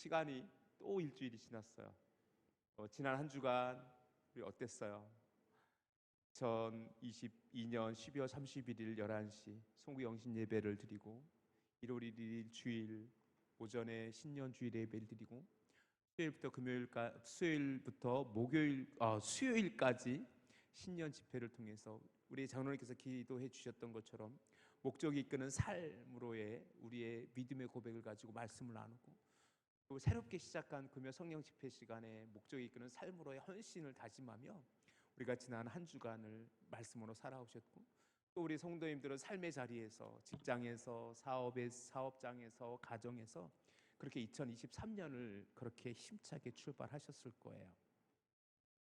시간이 또 일주일이 지났어요. 지난 한 주간 우리 어땠어요? 2022년 12월 31일 11시 송구영신 예배를 드리고 1월 1일 주일 오전에 신년 주일 예배를 드리고 수요일부터 수요일까지 신년 집회를 통해서 우리 장로님께서 기도해 주셨던 것처럼 목적이 이끄는 삶으로의 우리의 믿음의 고백을 가지고 말씀을 나누고, 또 새롭게 시작한 금요 성령 집회 시간에 목적이 이끄는 삶으로의 헌신을 다짐하며 우리가 지난 한 주간을 말씀으로 살아오셨고, 또 우리 성도님들은 삶의 자리에서, 직장에서, 사업장에서, 가정에서 그렇게 2023년을 그렇게 힘차게 출발하셨을 거예요.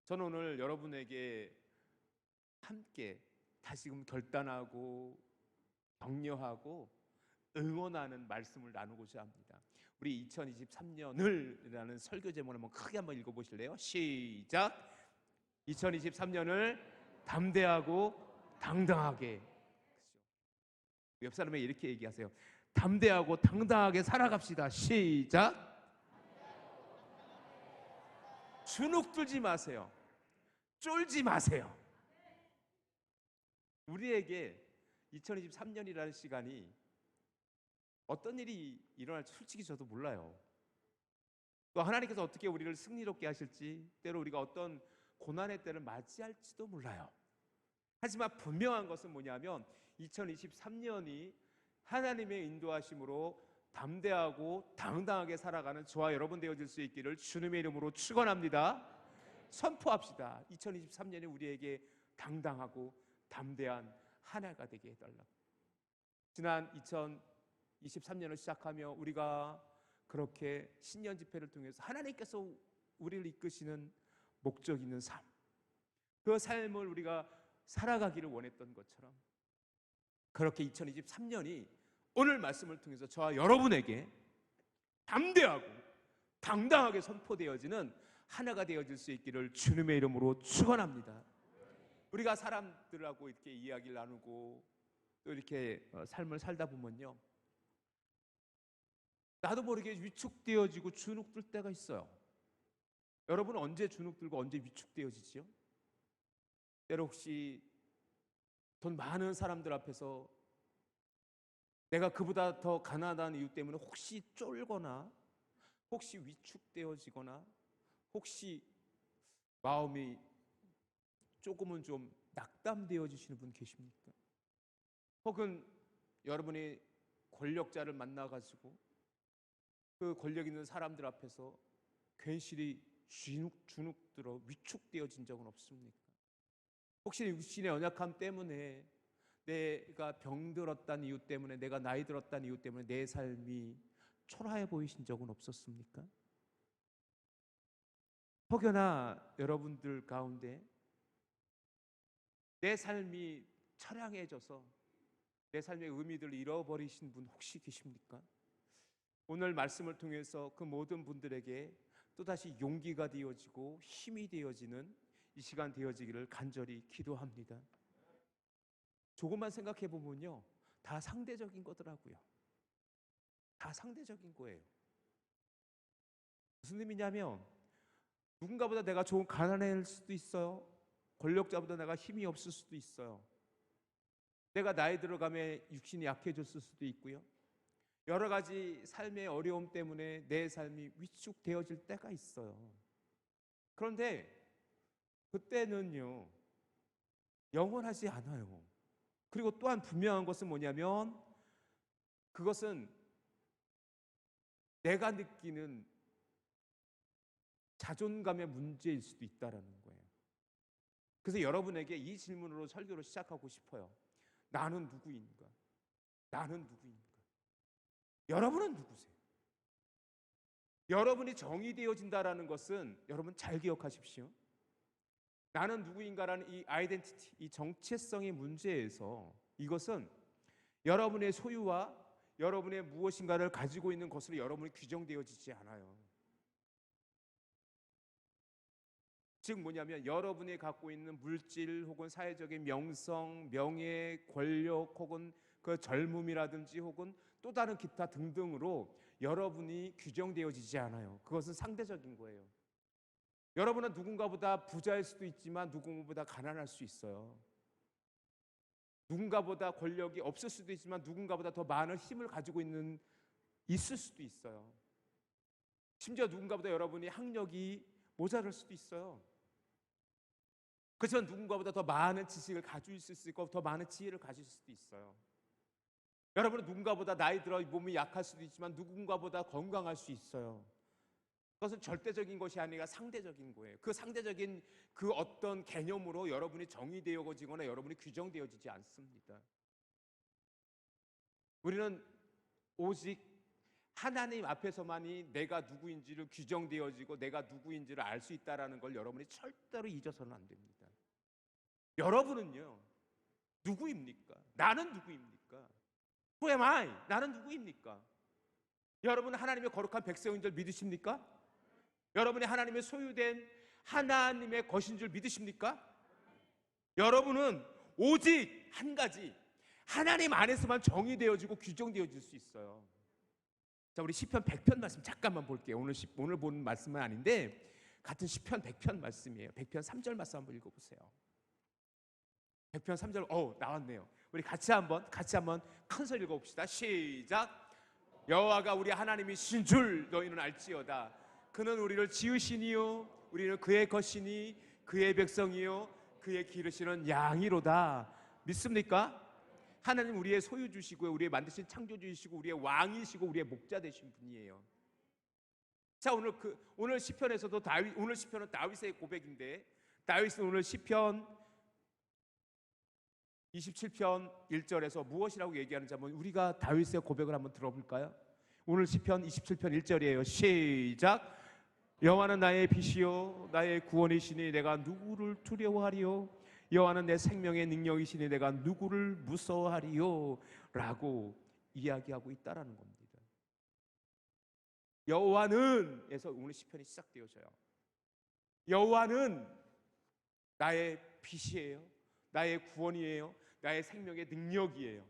저는 오늘 여러분에게 함께 다시금 결단하고 격려하고 응원하는 말씀을 나누고자 합니다. 우리 2023년을 라는 설교 제목을 한번 크게 한번 읽어보실래요? 시작! 2023년을 담대하고 당당하게. 옆 사람에게 이렇게 얘기하세요. 담대하고 당당하게 살아갑시다. 시작! 주눅 들지 마세요. 쫄지 마세요. 우리에게 2023년이라는 시간이 어떤 일이 일어날지 솔직히 저도 몰라요. 또 하나님께서 어떻게 우리를 승리롭게 하실지, 때로 우리가 어떤 고난의 때를 맞이할지도 몰라요. 하지만 분명한 것은 뭐냐면 2023년이 하나님의 인도하심으로 담대하고 당당하게 살아가는 저와 여러분 되어질 수 있기를 주님의 이름으로 축원합니다. 선포합시다. 2023년이 우리에게 당당하고 담대한 한 해가 되게 해달라고. 지난 2023년을 시작하며 우리가 그렇게 신년 집회를 통해서 하나님께서 우리를 이끄시는 목적 있는 삶, 그 삶을 우리가 살아가기를 원했던 것처럼 그렇게 2023년이 오늘 말씀을 통해서 저와 여러분에게 담대하고 당당하게 선포되어지는 하나가 되어질 수 있기를 주님의 이름으로 축원합니다. 우리가 사람들하고 이렇게 이야기를 나누고 또 이렇게 삶을 살다 보면요, 나도 모르게 위축되어지고 주눅들 때가 있어요. 여러분은 언제 주눅들고 언제 위축되어지지요? 때로 혹시 돈 많은 사람들 앞에서 내가 그보다 더 가난한 이유 때문에 혹시 쫄거나 혹시 위축되어지거나 혹시 마음이 조금은 좀 낙담되어지시는 분 계십니까? 혹은 여러분이 권력자를 만나가지고 그 권력 있는 사람들 앞에서 괜시리 주눅 들어 위축되어진 적은 없습니까? 혹시 육신의 연약함 때문에, 내가 병들었다는 이유 때문에, 내가 나이 들었다는 이유 때문에 내 삶이 초라해 보이신 적은 없었습니까? 혹여나 여러분들 가운데 내 삶이 처량해져서 내 삶의 의미들을 잃어버리신 분 혹시 계십니까? 오늘 말씀을 통해서 그 모든 분들에게 또다시 용기가 되어지고 힘이 되어지는 이 시간 되어지기를 간절히 기도합니다. 조금만 생각해 보면요, 다 상대적인 거더라고요. 다 상대적인 거예요. 무슨 의미냐면 누군가보다 내가 조금 가난할 수도 있어요. 권력자보다 내가 힘이 없을 수도 있어요. 내가 나이 들어가면 육신이 약해졌을 수도 있고요. 여러 가지 삶의 어려움 때문에 내 삶이 위축되어질 때가 있어요. 그런데 그때는요, 영원하지 않아요. 그리고 또한 분명한 것은 뭐냐면 그것은 내가 느끼는 자존감의 문제일 수도 있다는 거예요. 그래서 여러분에게 이 질문으로 설교를 시작하고 싶어요. 나는 누구인가? 나는 누구인가? 여러분은 누구세요? 여러분이 정의되어진다는 것은 여러분 잘 기억하십시오. 나는 누구인가라는 이 아이덴티티, 이 정체성의 문제에서 이것은 여러분의 소유와 여러분의 무엇인가를 가지고 있는 것으로 여러분이 규정되어지지 않아요. 즉 뭐냐면 여러분이 갖고 있는 물질 혹은 사회적인 명성, 명예, 권력 혹은 그 젊음이라든지 혹은 또 다른 기타 등등으로 여러분이 규정되어지지 않아요. 그것은 상대적인 거예요. 여러분은 누군가보다 부자일 수도 있지만 누군가보다 가난할 수 있어요. 누군가보다 권력이 없을 수도 있지만 누군가보다 더 많은 힘을 가지고 있을 수도 있어요. 심지어 누군가보다 여러분이 학력이 모자랄 수도 있어요. 그렇지만 누군가보다 더 많은 지식을 가지고 있을 수 있고 더 많은 지혜를 가질 수도 있어요. 여러분은 누군가보다 나이 들어 몸이 약할 수도 있지만 누군가보다 건강할 수 있어요. 그것은 절대적인 것이 아니라 상대적인 거예요. 그 상대적인 그 어떤 개념으로 여러분이 정의되어지거나 여러분이 규정되어지지 않습니다. 우리는 오직 하나님 앞에서만이 내가 누구인지를 규정되어지고 내가 누구인지를 알 수 있다는 걸 여러분이 절대로 잊어서는 안 됩니다. 여러분은요, 누구입니까? 나는 누구입니까? Who am I? 나는 누구입니까? 여러분은 하나님의 거룩한 백성인 줄 믿으십니까? 여러분이 하나님의 소유된 하나님의 것인 줄 믿으십니까? 여러분은 오직 한 가지, 하나님 안에서만 정의되어지고 규정되어질 수 있어요. 자, 우리 시편 100편 말씀 잠깐만 볼게요. 오늘 보는 말씀은 아닌데 같은 시편 100편 말씀이에요. 100편 3절 말씀 한번 읽어보세요. 100편 3절, 나왔네요. 우리 같이 한번 큰 소리 읽어봅시다. 시작. 여호와가 우리 하나님이신 줄 너희는 알지어다. 그는 우리를 지으시니요 우리는 그의 것이니 그의 백성이요 그의 기르시는 양이로다. 믿습니까? 하나님 우리의 소유주시고요, 우리의 만드신 창조주이시고 우리의 왕이시고 우리의 목자 되신 분이에요. 자, 오늘 시편에서도 오늘 시편은 다윗의 고백인데, 다윗은 오늘 시편 27편 1절에서 무엇이라고 얘기하는지 한번 우리가 다윗의 고백을 한번 들어볼까요? 오늘 시편 27편 1절이에요. 시작. 여호와는 나의 빛이요 나의 구원이시니 내가 누구를 두려워하리요? 여호와는 내 생명의 능력이시니 내가 누구를 무서워하리요? 라고 이야기하고 있다라는 겁니다. 여호와는 에서 오늘 시편이 시작되어져요. 여호와는 나의 빛이에요, 나의 구원이에요, 나의 생명의 능력이에요.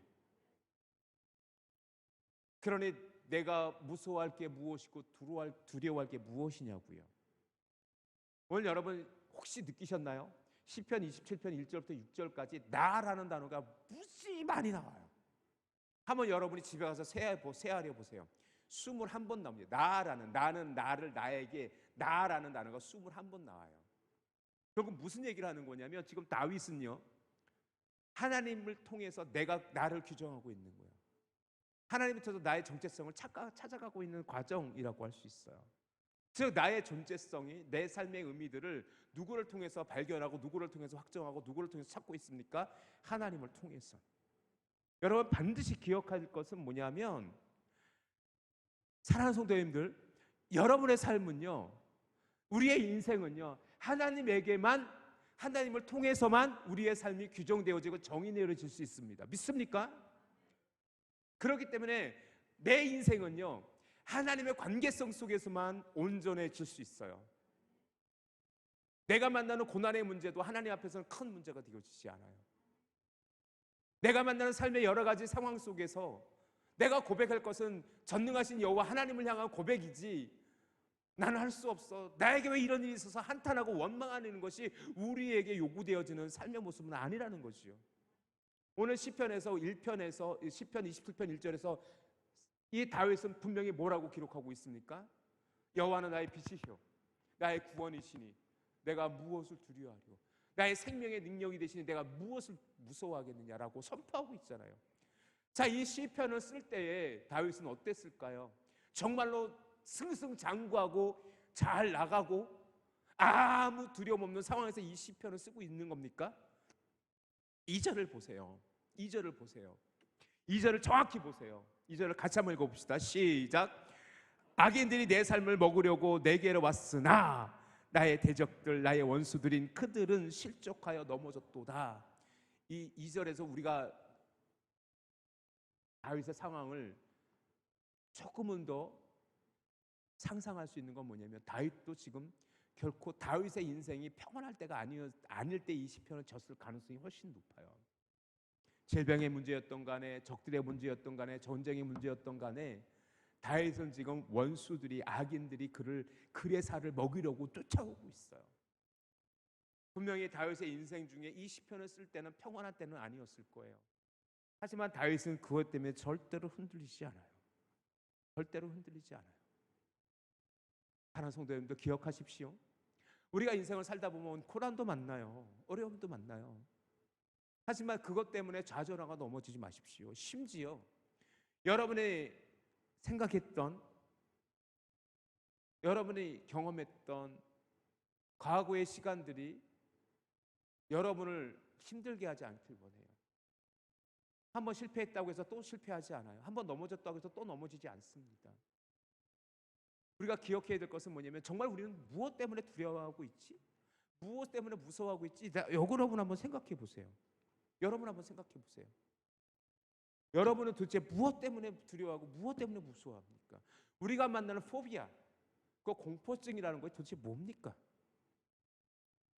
그러니 내가 무서워할 게 무엇이고 두려워할 게 무엇이냐고요. 오늘 여러분 혹시 느끼셨나요? 시편 27편 1절부터 6절까지 나라는 단어가 무지 많이 나와요. 한번 여러분이 집에 가서 세하려 보세요. 21번 나옵니다. 나는 나를 나에게 나라는 단어가 21번 나와요. 결국 무슨 얘기를 하는 거냐면 지금 다윗은요, 하나님을 통해서 내가 나를 규정하고 있는 거예요. 하나님을 통해서 나의 정체성을 찾아가고 있는 과정이라고 할 수 있어요. 즉 나의 존재성이, 내 삶의 의미들을 누구를 통해서 발견하고 누구를 통해서 확정하고 누구를 통해서 찾고 있습니까? 하나님을 통해서. 여러분 반드시 기억할 것은 뭐냐면, 사랑하는 성도님들, 여러분의 삶은요, 우리의 인생은요, 하나님을 통해서만 우리의 삶이 규정되어지고 정의 내려질 수 있습니다. 믿습니까? 그렇기 때문에 내 인생은요, 하나님의 관계성 속에서만 온전해질 수 있어요. 내가 만나는 고난의 문제도 하나님 앞에서는 큰 문제가 되어지지 않아요. 내가 만나는 삶의 여러 가지 상황 속에서 내가 고백할 것은 전능하신 여호와 하나님을 향한 고백이지, 나는 할 수 없어, 나에게 왜 이런 일이 있어서 한탄하고 원망하는 것이 우리에게 요구되어지는 삶의 모습은 아니라는 것이요. 오늘 시편에서 1편에서 시편 27편 1절에서 이 다윗은 분명히 뭐라고 기록하고 있습니까? 여호와는 나의 빛이시오 나의 구원이시니 내가 무엇을 두려워하리요? 나의 생명의 능력이 되시니 내가 무엇을 무서워하겠느냐라고 선포하고 있잖아요. 자, 이 시편을 쓸 때에 다윗은 어땠을까요? 정말로 승승장구하고 잘 나가고 아무 두려움 없는 상황에서 이 시편을 쓰고 있는 겁니까? 2절을 보세요. 2절을 보세요. 2절을 정확히 보세요. 2절을 같이 한번 읽어봅시다. 시작. 악인들이 내 삶을 먹으려고 내게로 왔으나 나의 대적들 나의 원수들인 그들은 실족하여 넘어졌도다. 이 2절에서 우리가 다윗의 상황을 조금은 더 상상할 수 있는 건 뭐냐면, 다윗도 지금 결코 다윗의 인생이 평안할 때가 아닐 때 이 시편을 졌을 가능성이 훨씬 높아요. 질병의 문제였던 간에, 적들의 문제였던 간에, 전쟁의 문제였던 간에 다윗은 지금 원수들이, 악인들이 그를, 그의 살을 먹이려고 쫓아오고 있어요. 분명히 다윗의 인생 중에 이 시편을 쓸 때는 평안한 때는 아니었을 거예요. 하지만 다윗은 그것 때문에 절대로 흔들리지 않아요. 절대로 흔들리지 않아요. 사랑하는 성도 여러분들, 기억하십시오. 우리가 인생을 살다 보면 고난도 만나요. 어려움도 만나요. 하지만 그것 때문에 좌절하고 넘어지지 마십시오. 심지어 여러분이 생각했던, 여러분이 경험했던 과거의 시간들이 여러분을 힘들게 하지 않길 원해요. 한번 실패했다고 해서 또 실패하지 않아요. 한번 넘어졌다고 해서 또 넘어지지 않습니다. 우리가 기억해야 될 것은 뭐냐면, 정말 우리는 무엇 때문에 두려워하고 있지? 무엇 때문에 무서워하고 있지? 여러분 한번 생각해 보세요. 여러분 한번 생각해 보세요. 여러분은 도대체 무엇 때문에 두려워하고 무엇 때문에 무서워합니까? 우리가 만나는 포비아, 그 공포증이라는 것이 도대체 뭡니까?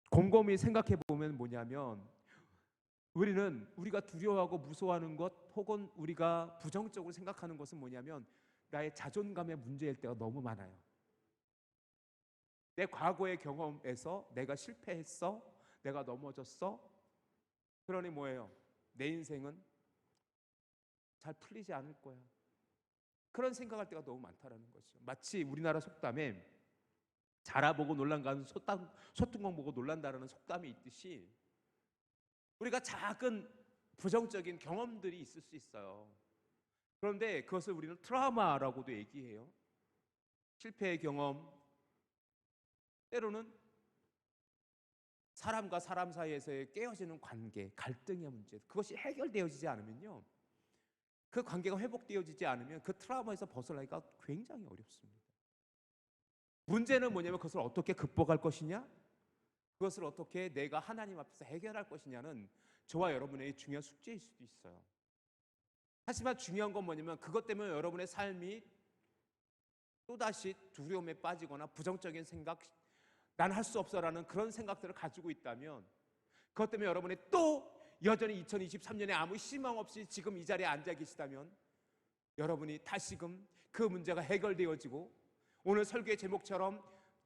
곰곰이 생각해 보면 뭐냐면, 우리는 우리가 두려워하고 무서워하는 것, 혹은 우리가 부정적으로 생각하는 것은 뭐냐면, 나의 자존감의 문제일 때가 너무 많아요. 내 과거의 경험에서 내가 실패했어, 내가 넘어졌어, 그러니 뭐예요? 내 인생은 잘 풀리지 않을 거야. 그런 생각할 때가 너무 많다라는 거죠. 마치 우리나라 속담에 자라보고 놀란다는, 소뚜껑 보고 놀란다라는 속담이 있듯이, 우리가 작은 부정적인 경험들이 있을 수 있어요. 그런데 그것을 우리는 트라우마라고도 얘기해요. 실패의 경험, 때로는 사람과 사람 사이에서의 깨어지는 관계, 갈등의 문제, 그것이 해결되어지지 않으면요, 그 관계가 회복되어지지 않으면 그 트라우마에서 벗어나기가 굉장히 어렵습니다. 문제는 뭐냐면, 그것을 어떻게 극복할 것이냐, 그것을 어떻게 내가 하나님 앞에서 해결할 것이냐는 저와 여러분의 중요한 숙제일 수도 있어요. 하지만 중요한 건 뭐냐면, 그것 때문에 여러분의 삶이 또다시 두려움에 빠지거나 부정적인 생각, 난 할 수 없어라는 그런 생각들을 가지고 있다면, 그것 때문에 여러분이 또 여전히 2023년에 아무 희망 없이 지금 이 자리에 앉아 계시다면, 여러분이 다시금 그 문제가 해결되어지고 오늘 설교의 제목처럼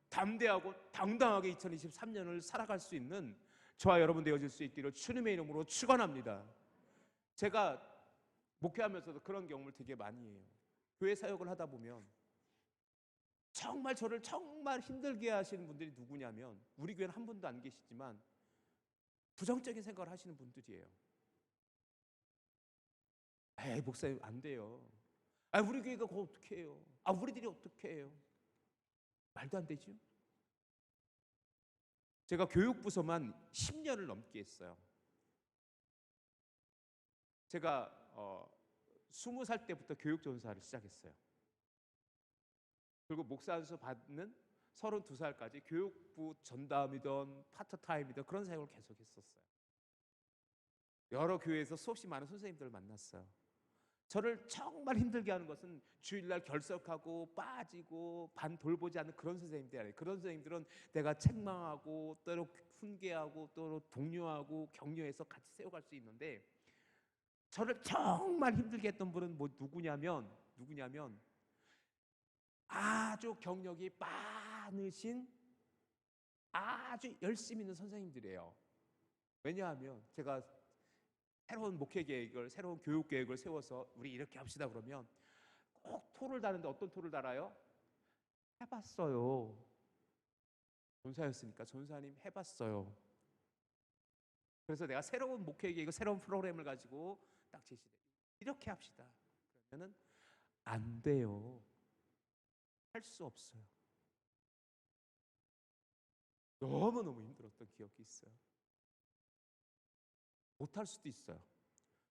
담대하고 당당하게 2023년을 살아갈 수 있는 저와 여러분 되어질 수 있기를 주님의 이름으로 축원합니다. 제가 목회하면서도 그런 경험을 되게 많이 해요. 교회 사역을 하다 보면 정말 저를 정말 힘들게 하시는 분들이 누구냐면, 우리 교회는 한 분도 안 계시지만 부정적인 생각을 하시는 분들이에요. 에이, 목사님 안 돼요. 아, 우리 교회가 그거 어떻게 해요? 아, 우리들이 어떻게 해요? 말도 안 되죠. 제가 교육부서만 10년을 넘게 했어요. 제가 20살 때부터 교육전사를 시작했어요. 그리고 목사 안수 받는 32살까지 교육부 전담이든 파트타임이든 그런 사역을 계속했었어요. 여러 교회에서 수없이 많은 선생님들을 만났어요. 저를 정말 힘들게 하는 것은 주일날 결석하고 빠지고 반 돌보지 않는 그런 선생님들이 아니에요. 그런 선생님들은 내가 책망하고 때로 훈계하고 또 독려하고 격려해서 같이 세워갈 수 있는데, 저를 정말 힘들게 했던 분은 누구냐면 아주 경력이 많으신, 아주 열심히 있는 선생님들이에요. 왜냐하면 제가 새로운 목회 계획을, 새로운 교육 계획을 세워서 우리 이렇게 합시다 그러면 꼭 토를 다는데, 어떤 토를 달아요? 해봤어요. 전사였으니까, 전사님 해봤어요. 그래서 내가 새로운 목회 계획, 새로운 프로그램을 가지고 딱 제시돼. 이렇게 합시다. 그러면은 안 돼요. 할 수 없어요. 너무너무 힘들었던 기억이 있어요. 못할 수도 있어요.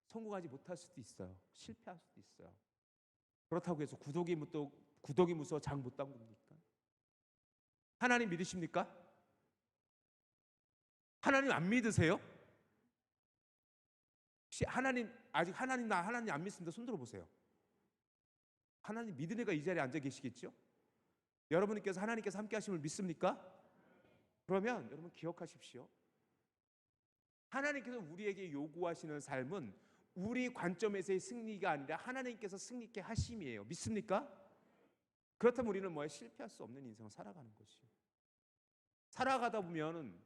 성공하지 못할 수도 있어요. 실패할 수도 있어요. 그렇다고 해서 구더기 무서워 장 못 담굽니까? 하나님 믿으십니까? 하나님 안 믿으세요? 혹시 하나님 안 믿습니다. 손 들어보세요. 하나님 믿는 애가 이 자리에 앉아 계시겠죠? 여러분께서 하나님께서 함께 하심을 믿습니까? 그러면 여러분 기억하십시오. 하나님께서 우리에게 요구하시는 삶은 우리 관점에서의 승리가 아니라 하나님께서 승리케 하심이에요. 믿습니까? 그렇다면 우리는 뭐에 실패할 수 없는 인생을 살아가는 것이요. 살아가다 보면은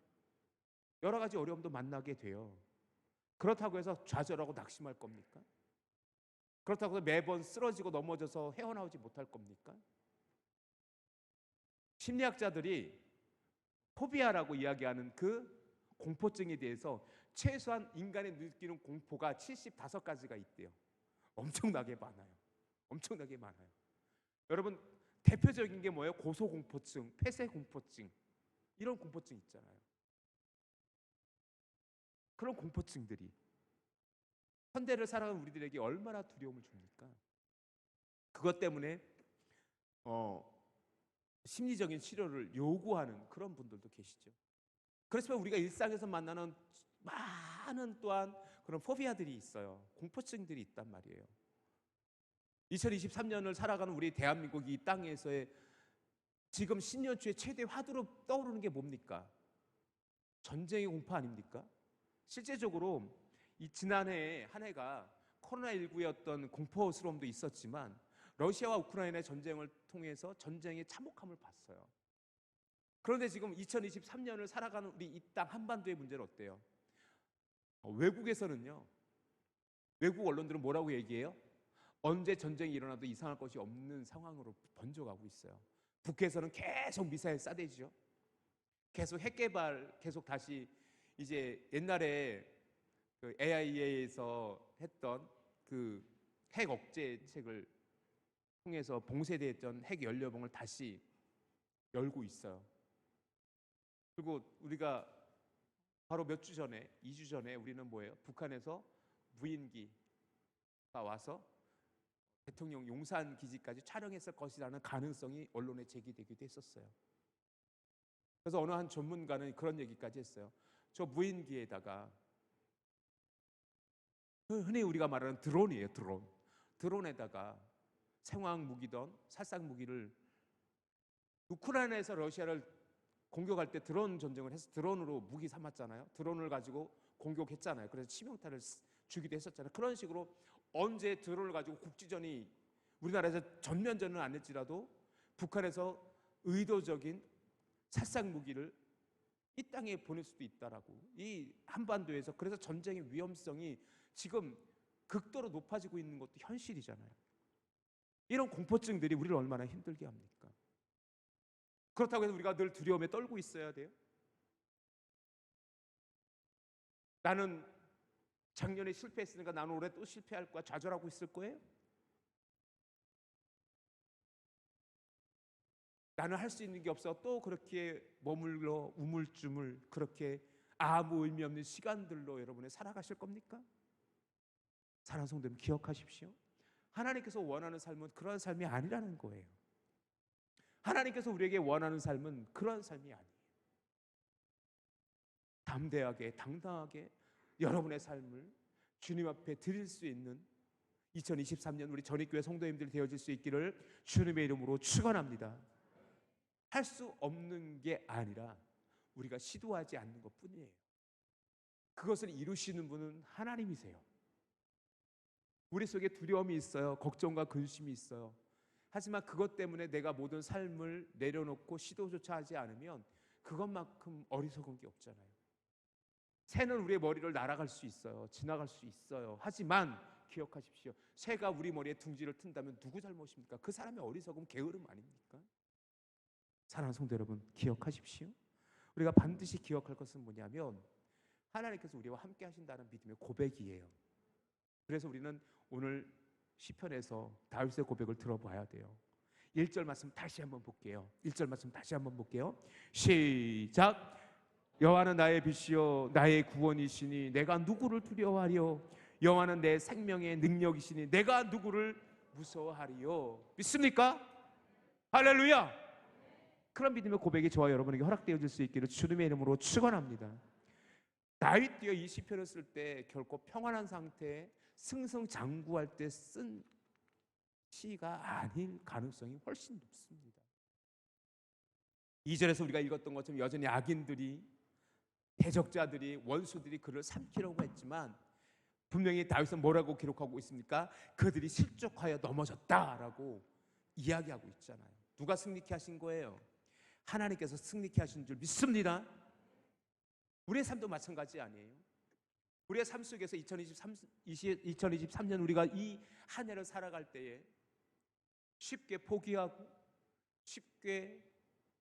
여러 가지 어려움도 만나게 돼요. 그렇다고 해서 좌절하고 낙심할 겁니까? 그렇다고 해서 매번 쓰러지고 넘어져서 헤어나오지 못할 겁니까? 심리학자들이 포비아라고 이야기하는 그 공포증에 대해서 최소한 인간이 느끼는 공포가 75가지가 있대요. 엄청나게 많아요. 엄청나게 많아요. 여러분, 대표적인 게 뭐예요? 고소공포증, 폐쇄공포증, 이런 공포증 있잖아요. 그런 공포증들이 현대를 살아가는 우리들에게 얼마나 두려움을 줍니까? 그것 때문에 심리적인 치료를 요구하는 그런 분들도 계시죠. 그렇지만 우리가 일상에서 만나는 많은 또한 그런 포비아들이 있어요. 공포증들이 있단 말이에요. 2023년을 살아가는 우리 대한민국 이 땅에서의 지금 신년초의 최대 화두로 떠오르는 게 뭡니까? 전쟁의 공포 아닙니까? 실제적으로 이 지난해 한 해가 코로나19였던 공포스러움도 있었지만 러시아와 우크라이나의 전쟁을 통해서 전쟁의 참혹함을 봤어요. 그런데 지금 2023년을 살아가는 우리 이 땅 한반도의 문제는 어때요? 외국에서는요, 외국 언론들은 뭐라고 얘기해요? 언제 전쟁이 일어나도 이상할 것이 없는 상황으로 번져가고 있어요. 북해에서는 계속 미사일 쏴대죠. 계속 핵 개발, 계속 다시 이제 옛날에 그 AIA에서 했던 그 핵 억제책을 통해서 봉쇄됐던 핵 연료봉을 다시 열고 있어요. 그리고 우리가 바로 몇 주 전에, 2주 전에 우리는 뭐예요? 북한에서 무인기가 와서 대통령 용산 기지까지 촬영했을 것이라는 가능성이 언론에 제기되기도 했었어요. 그래서 어느 한 전문가는 그런 얘기까지 했어요. 저 무인기에다가 흔히 우리가 말하는 드론이에요. 드론에다가 생화학 무기든 살상 무기를 우크라이나에서 러시아를 공격할 때 드론 전쟁을 해서 드론으로 무기 삼았잖아요. 드론을 가지고 공격했잖아요. 그래서 치명타를 주기도 했었잖아요. 그런 식으로 언제 드론을 가지고 국지전이 우리나라에서 전면전은 안 했지라도 북한에서 의도적인 살상 무기를 이 땅에 보낼 수도 있다라고. 이 한반도에서 그래서 전쟁의 위험성이 지금 극도로 높아지고 있는 것도 현실이잖아요. 이런 공포증들이 우리를 얼마나 힘들게 합니까? 그렇다고 해서 우리가 늘 두려움에 떨고 있어야 돼요? 나는 작년에 실패했으니까 나는 올해 또 실패할 거야, 좌절하고 있을 거예요? 나는 할 수 있는 게 없어 또 그렇게 머물러 우물쭈물 그렇게 아무 의미 없는 시간들로 여러분의 살아가실 겁니까? 사랑하는 성도 여러분, 기억하십시오. 하나님께서 원하는 삶은 그런 삶이 아니라는 거예요. 하나님께서 우리에게 원하는 삶은 그런 삶이 아니에요. 담대하게 당당하게 여러분의 삶을 주님 앞에 드릴 수 있는 2023년 우리 전익교회 성도님들이 되어질 수 있기를 주님의 이름으로 축원합니다. 할 수 없는 게 아니라 우리가 시도하지 않는 것뿐이에요. 그것을 이루시는 분은 하나님이세요. 우리 속에 두려움이 있어요. 걱정과 근심이 있어요. 하지만 그것 때문에 내가 모든 삶을 내려놓고 시도조차 하지 않으면 그것만큼 어리석은 게 없잖아요. 새는 우리의 머리를 날아갈 수 있어요. 지나갈 수 있어요. 하지만 기억하십시오. 새가 우리 머리에 둥지를 튼다면 누구 잘못입니까? 그 사람의 어리석음, 게으름 아닙니까? 사랑하는 성도 여러분, 기억하십시오. 우리가 반드시 기억할 것은 뭐냐면 하나님께서 우리와 함께 하신다는 믿음의 고백이에요. 그래서 우리는 오늘 시편에서 다윗의 고백을 들어봐야 돼요. 1절 말씀 다시 한번 볼게요. 1절 말씀 다시 한번 볼게요. 시작. 여호와는 나의 빛이요 나의 구원이시니 내가 누구를 두려워하리요. 여호와는 내 생명의 능력이시니 내가 누구를 무서워하리요. 믿습니까? 할렐루야. 그런 믿음의 고백이 저와 여러분에게 허락되어질 수 있기를 주님의 이름으로 축원합니다. 다윗도요 이 시편을 쓸 때 결코 평안한 상태에 승승장구할 때 쓴 시가 아닐 가능성이 훨씬 높습니다. 2절에서 우리가 읽었던 것처럼 여전히 악인들이, 대적자들이, 원수들이 그를 삼키려고 했지만 분명히 다윗은 뭐라고 기록하고 있습니까? 그들이 실족하여 넘어졌다라고 이야기하고 있잖아요. 누가 승리케 하신 거예요? 하나님께서 승리케 하신 줄 믿습니다. 우리의 삶도 마찬가지 아니에요? 우리의 삶 속에서 2023년 우리가 이 한 해를 살아갈 때에 쉽게 포기하고 쉽게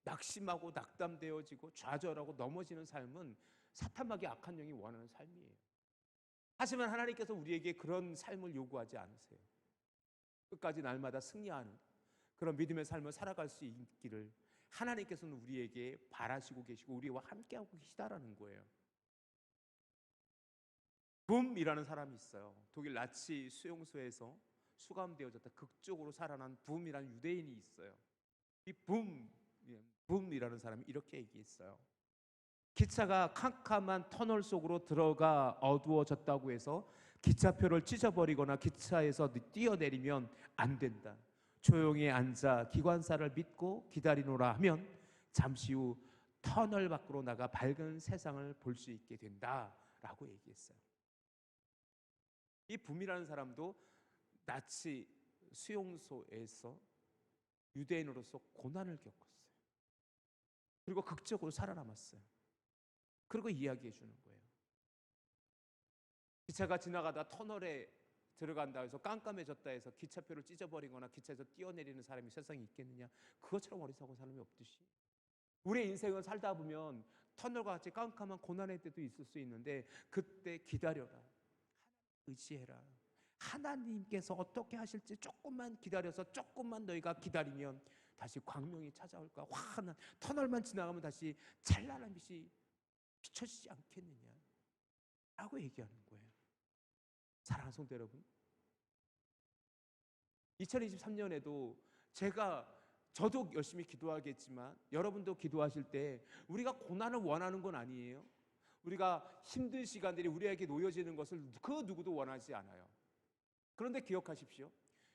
낙심하고 낙담되어지고 좌절하고 넘어지는 삶은 사탄마귀 악한 영이 원하는 삶이에요. 하지만 하나님께서 우리에게 그런 삶을 요구하지 않으세요. 끝까지 날마다 승리하는 그런 믿음의 삶을 살아갈 수 있기를 하나님께서는 우리에게 바라시고 계시고 우리와 함께하고 계시다라는 거예요. 붐이라는 사람이 있어요. 독일 나치 수용소에서 수감되어졌다 극적으로 살아난 붐이라는 유대인이 있어요. 이 붐이라는 사람이 이렇게 얘기했어요. 기차가 캄캄한 터널 속으로 들어가 어두워졌다고 해서 기차표를 찢어버리거나 기차에서 뛰어내리면 안 된다. 조용히 앉아 기관사를 믿고 기다리노라 하면 잠시 후 터널 밖으로 나가 밝은 세상을 볼 수 있게 된다라고 얘기했어요. 이 붐이라는 사람도 나치 수용소에서 유대인으로서 고난을 겪었어요. 그리고 극적으로 살아남았어요. 그리고 이야기해 주는 거예요. 기차가 지나가다 터널에 들어간다 해서 깜깜해졌다 해서 기차표를 찢어버리거나 기차에서 뛰어내리는 사람이 세상에 있겠느냐? 그것처럼 어리석은 사람이 없듯이 우리의 인생을 살다 보면 터널과 같이 깜깜한 고난의 때도 있을 수 있는데 그때 기다려라. 의지해라. 하나님께서 어떻게 하실지 조금만 기다려서 조금만 너희가 기다리면 다시 광명이 찾아올까? 환한 터널만 지나가면 다시 찬란한 빛이 비춰지지 않겠느냐? 라고 얘기하는 거예요. 사랑하는 성도 여러분, 2023년에도 저도 열심히 기도하겠지만 여러분도 기도하실 때 우리가 고난을 원하는 건 아니에요. 우리가 힘든 시간들이 우리에게 놓여지는 것을 그 누구도 원하지 않아요. 그런데 기억하십시오.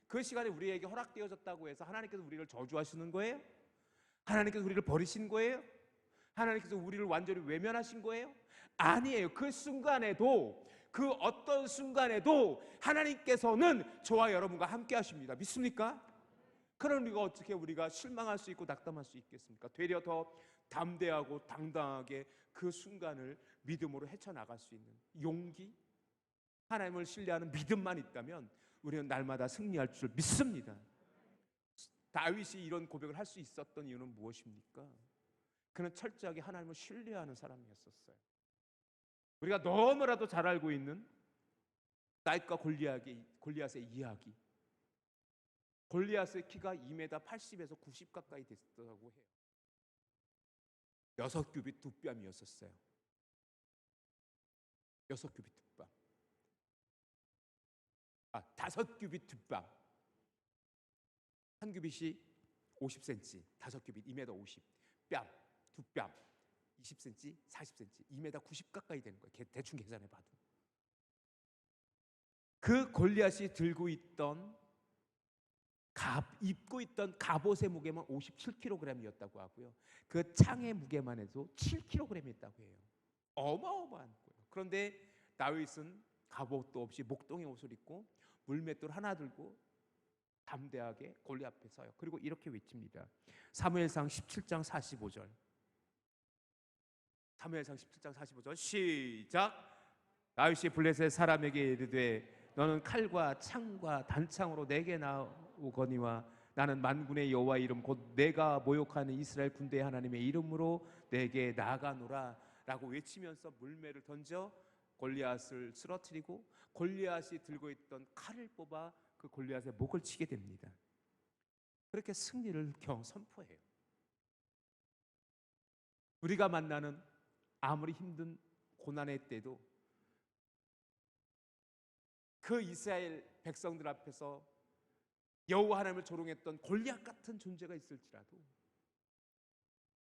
그 시간에 우리에게 허락되어졌다고 해서 하나님께서 우리를 저주하시는 거예요? 하나님께서 우리를 버리신 거예요? 하나님께서 우리를 완전히 외면하신 거예요? 아니에요. 그 순간에도 그 어떤 순간에도 하나님께서는 저와 여러분과 함께 하십니다. 믿습니까? 그러니까 어떻게 우리가 실망할 수 있고 낙담할 수 있겠습니까? 되려 더 담대하고 당당하게 그 순간을 믿음으로 헤쳐나갈 수 있는 용기, 하나님을 신뢰하는 믿음만 있다면 우리는 날마다 승리할 줄 믿습니다. 다윗이 이런 고백을 할 수 있었던 이유는 무엇입니까? 그는 철저하게 하나님을 신뢰하는 사람이었어요. 우리가 너무나도 잘 알고 있는 다윗과 골리앗의 이야기. 골리앗의 키가 2m 80에서 90 가까이 됐다고 해요. 6규빗 두 뺨이었었어요. 6규빗 두 뺨. 5규빗 두 뺨. 한 규빗이 50cm, 5규빗 2m 50. 뺨, 두 뺨 20cm, 40cm, 2m 90 가까이 되는 거예요. 대충 계산해 봐도. 그 골리앗이 입고 있던 갑옷의 무게만 57kg이었다고 하고요. 그 창의 무게만 해도 7kg이었다고 해요. 어마어마한 거예요. 그런데 다윗은 갑옷도 없이 목동의 옷을 입고 물맷돌 하나 들고 담대하게 골리앗 앞에 서요. 그리고 이렇게 외칩니다. 사무엘상 17장 45절. 사무엘상 17장 45절 시작. 다윗이 블레셋 사람에게 이르되 너는 칼과 창과 단창으로 내게 나오거니와 나는 만군의 여호와의 이름 곧 내가 모욕하는 이스라엘 군대의 하나님의 이름으로 내게 나아가노라 라고 외치면서 물매를 던져 골리앗을 쓰러뜨리고 골리앗이 들고 있던 칼을 뽑아 그 골리앗의 목을 치게 됩니다. 그렇게 승리를 선포해요. 우리가 만나는 아무리 힘든 고난의 때도 그 이스라엘 백성들 앞에서 여호와 하나님을 조롱했던 골리앗 같은 존재가 있을지라도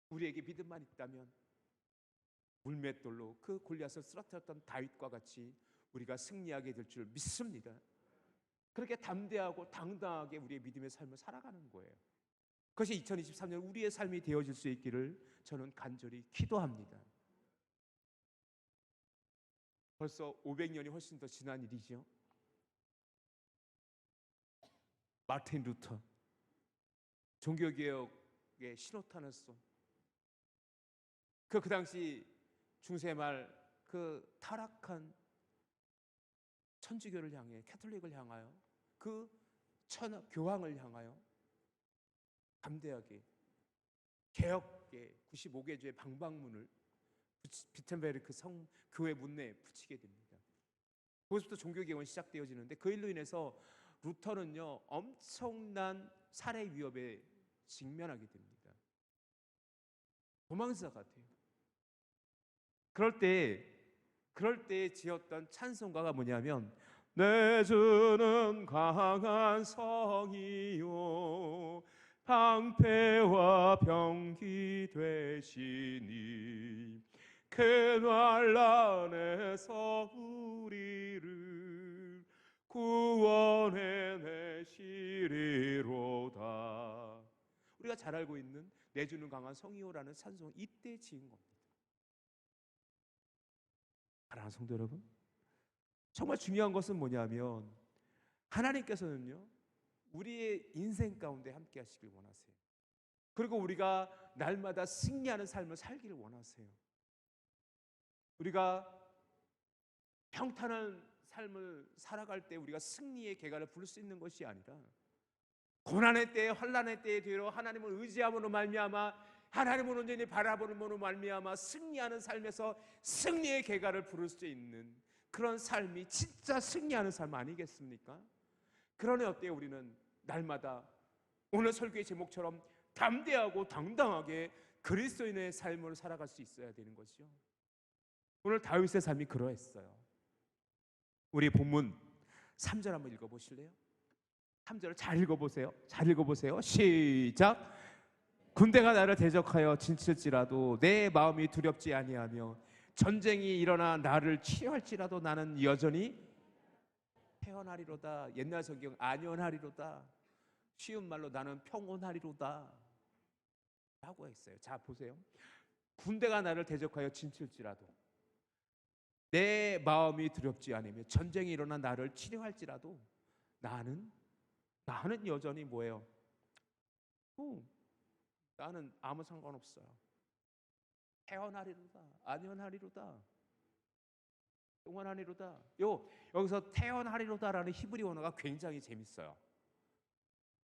우리에게 믿음만 있다면 물맷돌로 그 골리앗을 쓰러뜨렸던 다윗과 같이 우리가 승리하게 될 줄 믿습니다. 그렇게 담대하고 당당하게 우리의 믿음의 삶을 살아가는 거예요. 그것이 2023년 우리의 삶이 되어질 수 있기를 저는 간절히 기도합니다. 벌써 500년이 훨씬 더 지난 일이죠. 마틴 루터 종교개혁의 신호탄을 그 당시 중세말 그 타락한 천주교를 향해, 캐톨릭을 향하여, 그 교황을 향하여 담대하게 개혁의 95개조의 방방문을 비텐베르크 교회 문내에 붙이게 됩니다. 거기서부터 종교개혁은 시작되어지는데, 그 일로 인해서 루터는요 엄청난 살해 위협에 직면하게 됩니다. 도망자 같아요. 그럴 때 지었던 찬송가가 뭐냐면, 내 주는 강한 성이요 방패와 병기 되시니 그 난란에서 우리를 구원해내시리로다. 우리가 잘 알고 있는 내 주는 강한 성이요라는 찬송, 이때 지은 겁니다. 사랑하는 성도 여러분, 정말 중요한 것은 뭐냐면, 하나님께서는요 우리의 인생 가운데 함께 하시길 원하세요. 그리고 우리가 날마다 승리하는 삶을 살기를 원하세요. 우리가 평탄한 삶을 살아갈 때 우리가 승리의 계가를 부를 수 있는 것이 아니라, 고난의 때에, 환난의 때에 되어 하나님을 의지함으로 말미암아, 하나님을 온전히 바라보는으로 말미암아 승리하는 삶에서 승리의 계가를 부를 수 있는 그런 삶이 진짜 승리하는 삶 아니겠습니까? 그러니 어때요? 우리는 날마다 오늘 설교의 제목처럼 담대하고 당당하게 그리스도인의 삶을 살아갈 수 있어야 되는 거죠. 오늘 다윗의 삶이 그러했어요. 우리 본문 3절 한번 읽어보실래요? 3절을 잘 읽어보세요. 잘 읽어보세요. 시작. 군대가 나를 대적하여 진칠지라도 내 마음이 두렵지 아니하며 전쟁이 일어나 나를 치료할지라도 나는 여전히 태어나리로다. 옛날 성경 안연하리로다. 쉬운 말로 나는 평온하리로다 라고 했어요. 자 보세요. 군대가 나를 대적하여 진칠지라도 내 마음이 두렵지 않으며 전쟁이 일어나 나를 치료할지라도 나는 여전히 뭐예요? 나는 아무 상관없어요. 태어나리로다. 안연하리로다. 영원하리로다. 여기서 태어나리로다라는 히브리 언어가 굉장히 재밌어요.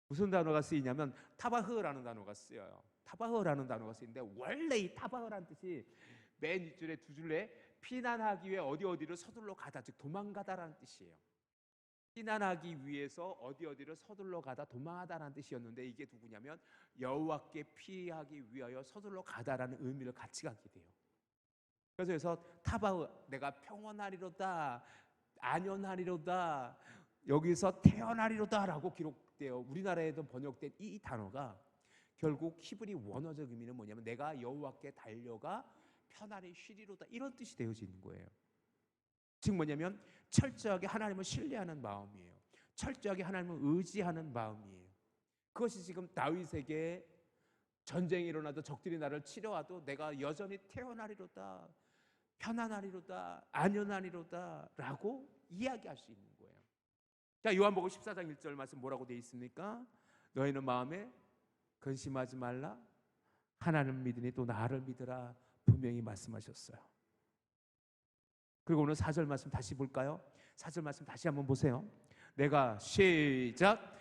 무슨 단어가 쓰이냐면 타바흐라는 단어가 쓰여요. 타바흐라는 단어가 쓰이는데, 원래 이 타바흐라는 뜻이 맨 윗줄에 두 줄에 피난하기 위해 어디를 서둘러 가다, 즉 도망가다라는 뜻이에요. 피난하기 위해서 어디를 서둘러 가다, 도망하다라는 뜻이었는데, 이게 누구냐면 여호와께 피하기 위하여 서둘러 가다라는 의미를 같이 갖게 돼요. 그래서 타바흐, 내가 평온하리로다, 안연하리로다, 여기서 태어나리로다라고 기록돼요. 우리나라에도 번역된 이 단어가 결국 히브리 원어적 의미는 뭐냐면 내가 여호와께 달려가 편안히 쉬리로다, 이런 뜻이 되어져 있는 거예요. 즉 뭐냐면 철저하게 하나님을 신뢰하는 마음이에요. 철저하게 하나님을 의지하는 마음이에요. 그것이 지금 다윗에게 전쟁이 일어나도 적들이 나를 치려와도 내가 여전히 태어나리로다, 편안하리로다, 안연하리로다 라고 이야기할 수 있는 거예요. 자, 요한복음 14장 1절 말씀 뭐라고 되어 있습니까? 너희는 마음에 근심하지 말라, 하나님을 믿으니 또 나를 믿으라, 분명히 말씀하셨어요. 그리고 오늘 4절 말씀 다시 볼까요? 4절 말씀 다시 한번 보세요. 내가 시작.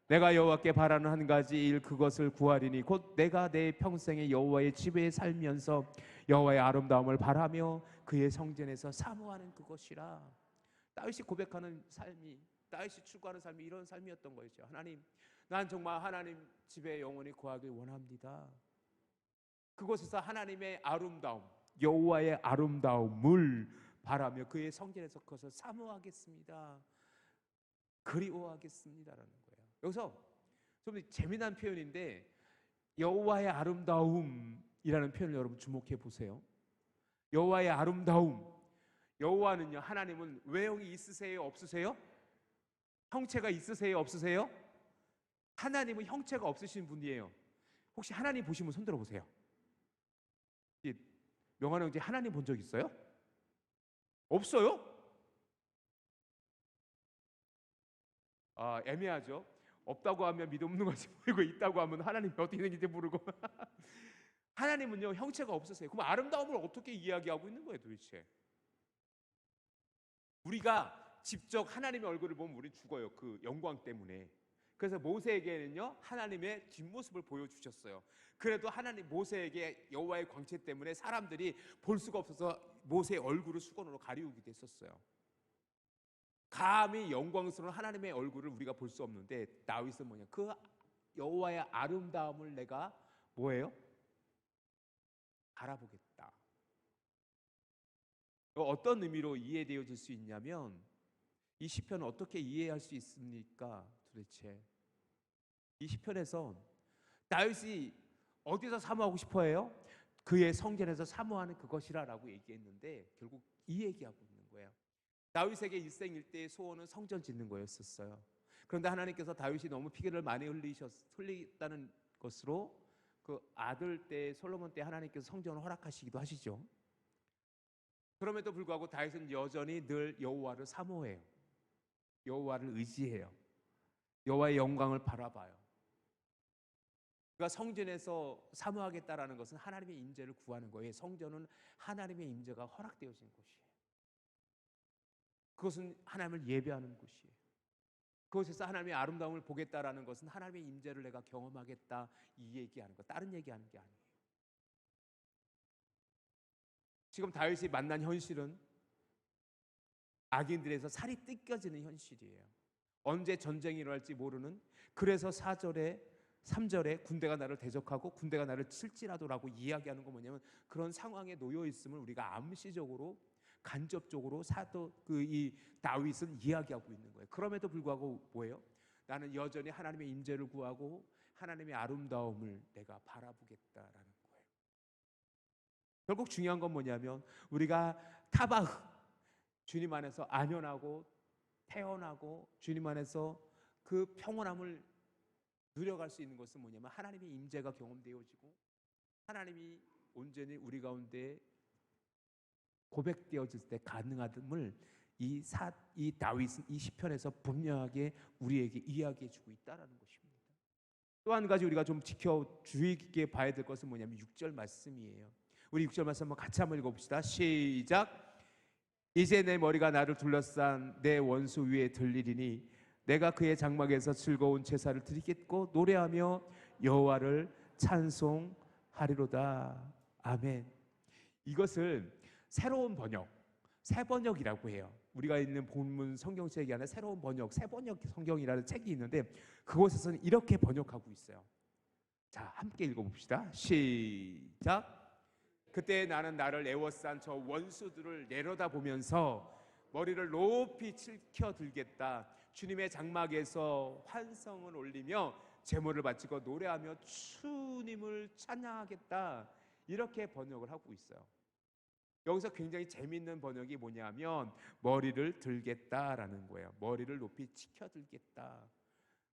내가 여호와께 바라는 한 가지 일, 그것을 구하리니 곧 내가 내 평생에 여호와의 집에 살면서 여호와의 아름다움을 바라며 그의 성전에서 사모하는 그것이라. 다윗이 고백하는 삶이, 다윗이 추구하는 삶이 이런 삶이었던 거죠. 하나님, 난 정말 하나님 집에 영원히 거하길 원합니다. 그곳에서 하나님의 아름다움, 여호와의 아름다움을 바라며 그의 성전에서 그것을 사모하겠습니다, 그리워하겠습니다라는 거예요. 여기서 좀 재미난 표현인데, 여호와의 아름다움이라는 표현을 여러분 주목해 보세요. 여호와의 아름다움. 여호와는요, 하나님은 외형이 있으세요, 없으세요? 형체가 있으세요, 없으세요? 하나님은 형체가 없으신 분이에요. 혹시 하나님 보시면 손 들어보세요. 명환 형제, 하나님 본 적 있어요? 없어요? 애매하죠. 없다고 하면 믿음 없는 것이 보이고 있다고 하면 하나님이 어떻게 생긴지 모르고 하나님은요 형체가 없으세요. 그럼 아름다움을 어떻게 이야기하고 있는 거예요 도대체? 우리가 직접 하나님의 얼굴을 보면 우리 죽어요. 그 영광 때문에. 그래서 모세에게는요 하나님의 뒷모습을 보여주셨어요. 그래도 하나님 모세에게 여호와의 광채 때문에 사람들이 볼 수가 없어서 모세의 얼굴을 수건으로 가리우기도 했었어요. 감히 영광스러운 하나님의 얼굴을 우리가 볼 수 없는데 다윗은 뭐냐? 그 여호와의 아름다움을 내가 뭐예요? 알아보겠다. 어떤 의미로 이해되어질 수 있냐면 이 시편을 어떻게 이해할 수 있습니까? 도대체 이 시편에서 다윗이 어디서 사모하고 싶어해요? 그의 성전에서 사모하는 그것이라라고 얘기했는데 결국 이 얘기하고 있는 거예요. 다윗에게 일생일대의 소원은 성전 짓는 거였었어요. 그런데 하나님께서 다윗이 너무 피를 많이 흘리다는 것으로 그 아들 때 솔로몬 때 하나님께서 성전을 허락하시기도 하시죠. 그럼에도 불구하고 다윗은 여전히 늘 여호와를 사모해요. 여호와를 의지해요. 여호와의 영광을 바라봐요. 그가 성전에서 사모하겠다라는 것은 하나님의 임재를 구하는 거예요. 성전은 하나님의 임재가 허락되어진 곳이에요. 그것은 하나님을 예배하는 곳이에요. 그곳에서 하나님의 아름다움을 보겠다라는 것은 하나님의 임재를 내가 경험하겠다 이 얘기하는 거, 다른 얘기하는 게 아니에요. 지금 다윗이 만난 현실은 악인들에서 살이 뜯겨지는 현실이에요. 언제 전쟁이 일어날지 모르는. 그래서 4절에 3절에 군대가 나를 대적하고 군대가 나를 칠지라도라고 이야기하는 건 뭐냐면 그런 상황에 놓여 있음을 우리가 암시적으로 간접적으로 이 다윗은 이야기하고 있는 거예요. 그럼에도 불구하고 뭐예요? 나는 여전히 하나님의 임재를 구하고 하나님의 아름다움을 내가 바라보겠다라는 거예요. 결국 중요한 건 뭐냐면 우리가 타바흐 주님 안에서 안연하고 태어나고 주님 안에서 그 평온함을 누려갈 수 있는 것은 뭐냐면 하나님의 임재가 경험되어지고 하나님이 온전히 우리 가운데 고백되어질 때 가능함을 이 다윗은 이 시편에서 분명하게 우리에게 이야기해주고 있다라는 것입니다. 또 한 가지 우리가 좀 주의 깊게 봐야 될 것은 뭐냐면 6절 말씀이에요. 우리 6절 말씀 한번 같이 한번 읽어봅시다. 시작. 이제 내 머리가 나를 둘러싼 내 원수 위에 들리리니 내가 그의 장막에서 즐거운 제사를 드리겠고 노래하며 여호와를 찬송하리로다. 아멘. 이것을 새로운 번역, 새 번역이라고 해요. 우리가 있는 본문 성경책이 아니라 새로운 번역, 새 번역 성경이라는 책이 있는데 그곳에서는 이렇게 번역하고 있어요. 자, 함께 읽어봅시다. 시작. 그때 나는 나를 애워싼 저 원수들을 내려다보면서 머리를 높이 치켜 들겠다. 주님의 장막에서 환성을 올리며 제물을 바치고 노래하며 주님을 찬양하겠다. 이렇게 번역을 하고 있어요. 여기서 굉장히 재미있는 번역이 뭐냐면 머리를 들겠다라는 거예요. 머리를 높이 치켜 들겠다.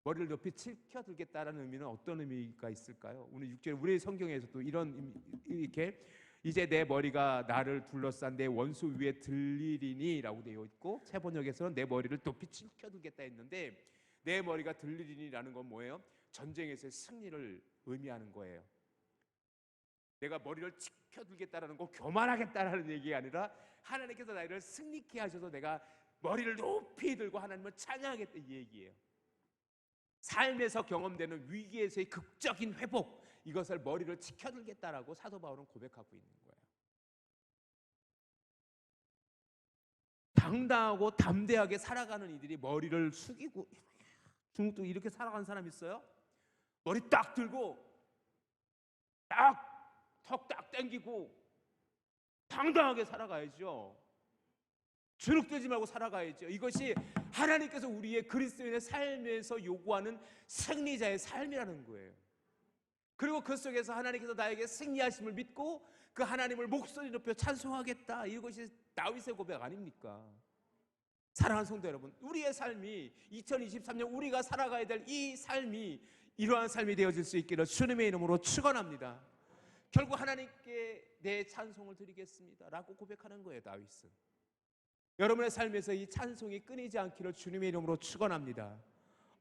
머리를 높이 치켜 들겠다라는 의미는 어떤 의미가 있을까요? 오늘 6절 우리 성경에서도 이렇게 이제 내 머리가 나를 둘러싼 내 원수 위에 들리리니 라고 되어 있고 새 번역에서는 내 머리를 높이 치켜두겠다 했는데 내 머리가 들리리니 라는 건 뭐예요? 전쟁에서의 승리를 의미하는 거예요. 내가 머리를 치켜두겠다라는 거 교만하겠다라는 얘기가 아니라 하나님께서 나를 승리케 하셔서 내가 머리를 높이 들고 하나님을 찬양하겠다 이 얘기예요. 삶에서 경험되는 위기에서의 극적인 회복, 이것을 머리를 치켜들겠다라고 사도 바울은 고백하고 있는 거예요. 당당하고 담대하게 살아가는 이들이 머리를 숙이고 중국도 이렇게 살아가는 사람 있어요? 머리 딱 들고 딱 턱 딱 당기고 당당하게 살아가야죠. 주눅들지 말고 살아가야죠. 이것이 하나님께서 우리의 그리스도인의 삶에서 요구하는 승리자의 삶이라는 거예요. 그리고 그 속에서 하나님께서 나에게 승리하심을 믿고 그 하나님을 목소리 높여 찬송하겠다. 이것이 다윗의 고백 아닙니까? 사랑하는 성도 여러분, 우리의 삶이 2023년 우리가 살아가야 될 이 삶이 이러한 삶이 되어질 수 있기를 주님의 이름으로 축원합니다. 결국 하나님께 내 찬송을 드리겠습니다 라고 고백하는 거예요. 다윗은 여러분의 삶에서 이 찬송이 끊이지 않기를 주님의 이름으로 축원합니다.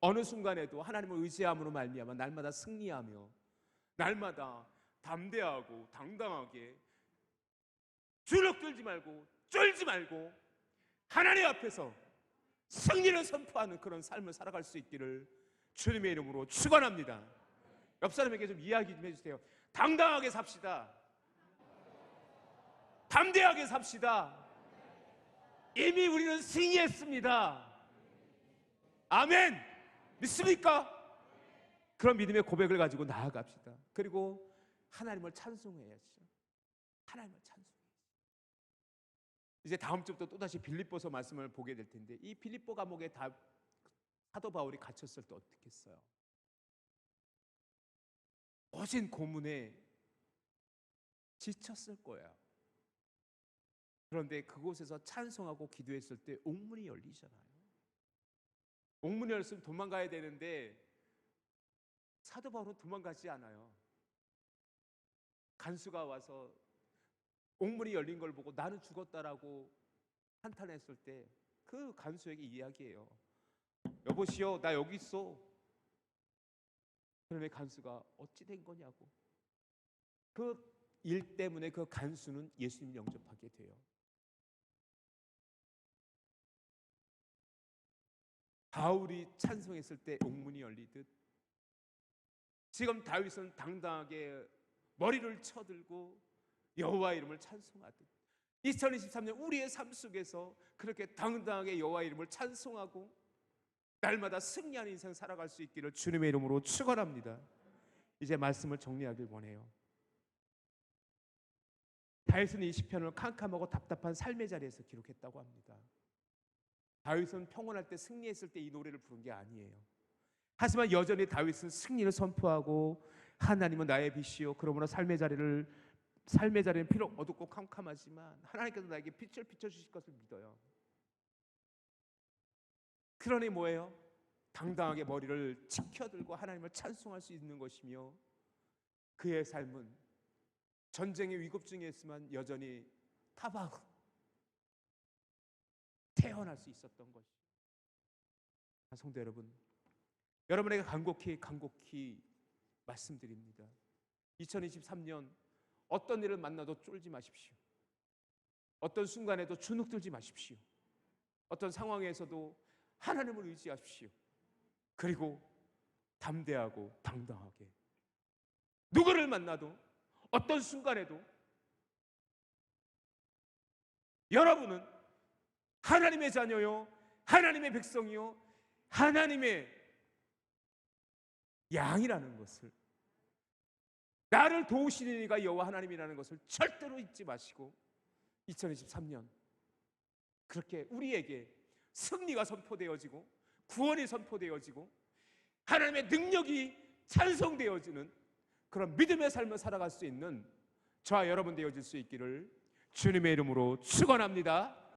어느 순간에도 하나님을 의지함으로 말미암아 날마다 승리하며 날마다 담대하고 당당하게 주눅들지 말고 쫄지 말고 하나님 앞에서 승리를 선포하는 그런 삶을 살아갈 수 있기를 주님의 이름으로 축원합니다. 옆 사람에게 좀 이야기 좀 해주세요. 당당하게 삽시다. 담대하게 삽시다. 이미 우리는 승리했습니다. 아멘. 믿습니까? 그런 믿음의 고백을 가지고 나아갑시다. 그리고 하나님을 찬송해야죠. 하나님을 찬송해야죠. 이제 다음 주부터 또다시 빌립보서 말씀을 보게 될 텐데, 이 빌립보 감옥에 사도 바울이 갇혔을 때 어떻게 했어요? 거진 고문에 지쳤을 거예요. 그런데 그곳에서 찬송하고 기도했을 때 옥문이 열리잖아요. 옥문이 열렸으면 도망가야 되는데 사도 바울은 도망가지 않아요. 간수가 와서 옥문이 열린 걸 보고 나는 죽었다라고 한탄했을 때 그 간수에게 이야기해요. 여보시오, 나 여기 있어. 그러면 간수가 어찌 된 거냐고. 그 일 때문에 그 간수는 예수님을 영접하게 돼요. 바울이 찬송했을 때 옥문이 열리듯 지금 다윗은 당당하게 머리를 쳐들고 여호와 이름을 찬송하듯 2023년 우리의 삶 속에서 그렇게 당당하게 여호와 이름을 찬송하고 날마다 승리하는 인생 살아갈 수 있기를 주님의 이름으로 축원합니다. 이제 말씀을 정리하길 원해요. 다윗은 이 시편을 캄캄하고 답답한 삶의 자리에서 기록했다고 합니다. 다윗은 평온할 때 승리했을 때 이 노래를 부른 게 아니에요. 하지만 여전히 다윗은 승리를 선포하고 하나님은 나의 빛이요 그러므로 삶의 자리는 비록 어둡고 캄캄하지만 하나님께서 나에게 빛을 비춰주실 것을 믿어요. 그러니 뭐예요? 당당하게 머리를 치켜들고 하나님을 찬송할 수 있는 것이며 그의 삶은 전쟁의 위급 중에 있지만 여전히 타바흐 태어날 수 있었던 것이죠. 성도 여러분, 여러분에게 간곡히 말씀드립니다. 2023년 어떤 일을 만나도 쫄지 마십시오. 어떤 순간에도 주눅들지 마십시오. 어떤 상황에서도 하나님을 의지하십시오. 그리고 담대하고 당당하게 누구를 만나도 어떤 순간에도 여러분은 하나님의 자녀요 하나님의 백성이요 하나님의 양이라는 것을, 나를 도우시는 이가 여호와 하나님이라는 것을 절대로 잊지 마시고 2023년 그렇게 우리에게 승리가 선포되어지고 구원이 선포되어지고 하나님의 능력이 찬송되어지는 그런 믿음의 삶을 살아갈 수 있는 저와 여러분 되어질 수 있기를 주님의 이름으로 축원합니다.